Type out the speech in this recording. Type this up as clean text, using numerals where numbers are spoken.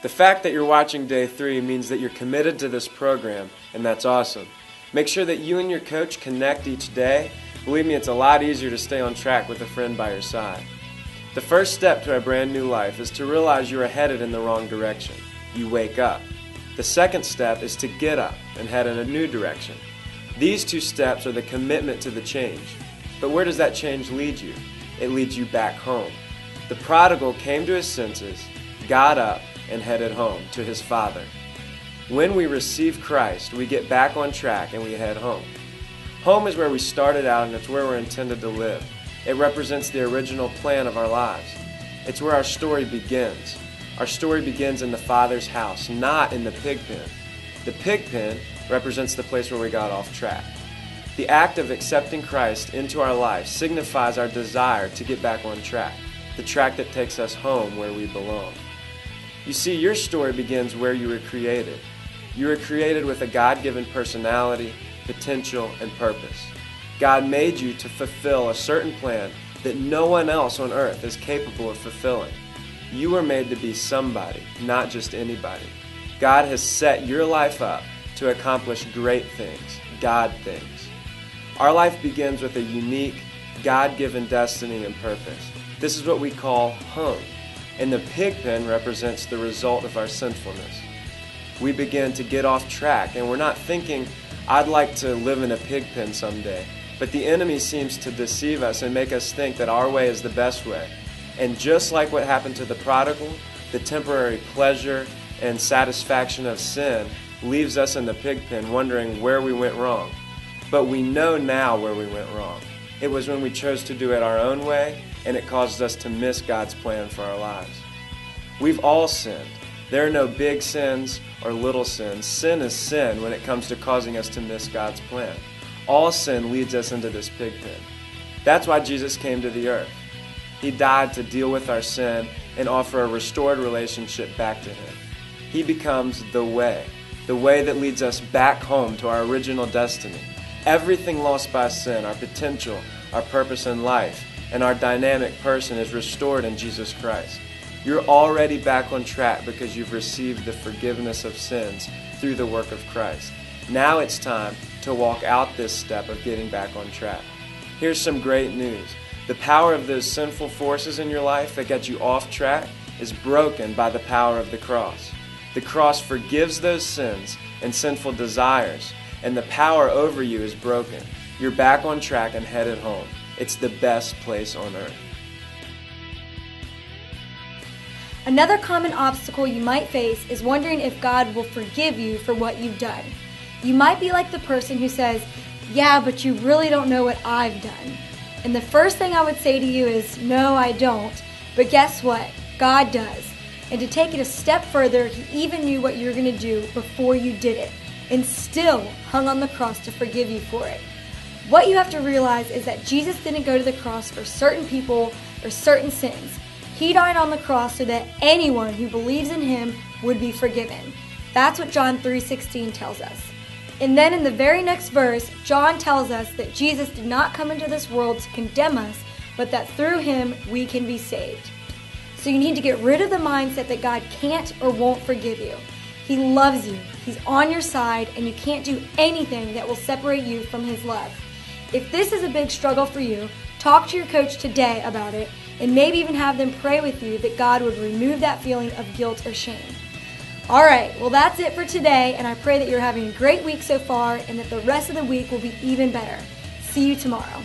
The fact that you're watching Day 3 means that you're committed to this program, and that's awesome. Make sure that you and your coach connect each day. Believe me, it's a lot easier to stay on track with a friend by your side. The first step to a brand new life is to realize you are headed in the wrong direction. You wake up. The second step is to get up and head in a new direction. These two steps are the commitment to the change. But where does that change lead you? It leads you back home. The prodigal came to his senses, got up, and headed home to his father. When we receive Christ, we get back on track and we head home. Home is where we started out, and it's where we're intended to live. It represents the original plan of our lives. It's where our story begins. Our story begins in the Father's house, not in the pig pen. The pig pen represents the place where we got off track. The act of accepting Christ into our life signifies our desire to get back on track, the track that takes us home where we belong. You see, your story begins where you were created. You were created with a God-given personality, potential, and purpose. God made you to fulfill a certain plan that no one else on earth is capable of fulfilling. You were made to be somebody, not just anybody. God has set your life up to accomplish great things, God things. Our life begins with a unique, God-given destiny and purpose. This is what we call home. And the pig pen represents the result of our sinfulness. We begin to get off track, and we're not thinking, I'd like to live in a pig pen someday. But the enemy seems to deceive us and make us think that our way is the best way. And just like what happened to the prodigal, the temporary pleasure and satisfaction of sin leaves us in the pig pen wondering where we went wrong. But we know now where we went wrong. It was when we chose to do it our own way, and it caused us to miss God's plan for our lives. We've all sinned. There are no big sins or little sins. Sin is sin when it comes to causing us to miss God's plan. All sin leads us into this pig pen. That's why Jesus came to the earth. He died to deal with our sin and offer a restored relationship back to Him. He becomes the way that leads us back home to our original destiny. Everything lost by sin, our potential, our purpose in life, and our dynamic person is restored in Jesus Christ. You're already back on track because you've received the forgiveness of sins through the work of Christ. Now it's time to walk out this step of getting back on track. Here's some great news. The power of those sinful forces in your life that get you off track is broken by the power of the cross. The cross forgives those sins and sinful desires, and the power over you is broken. You're back on track and headed home. It's the best place on earth. Another common obstacle you might face is wondering if God will forgive you for what you've done. You might be like the person who says, "Yeah, but you really don't know what I've done." And the first thing I would say to you is, no, I don't. But guess what? God does. And to take it a step further, He even knew what you were going to do before you did it, and still hung on the cross to forgive you for it. What you have to realize is that Jesus didn't go to the cross for certain people or certain sins. He died on the cross so that anyone who believes in Him would be forgiven. That's what John 3:16 tells us. And then in the very next verse, John tells us that Jesus did not come into this world to condemn us, but that through Him we can be saved. So you need to get rid of the mindset that God can't or won't forgive you. He loves you, He's on your side, and you can't do anything that will separate you from His love. If this is a big struggle for you, talk to your coach today about it, and maybe even have them pray with you that God would remove that feeling of guilt or shame. All right, well that's it for today, and I pray that you're having a great week so far and that the rest of the week will be even better. See you tomorrow.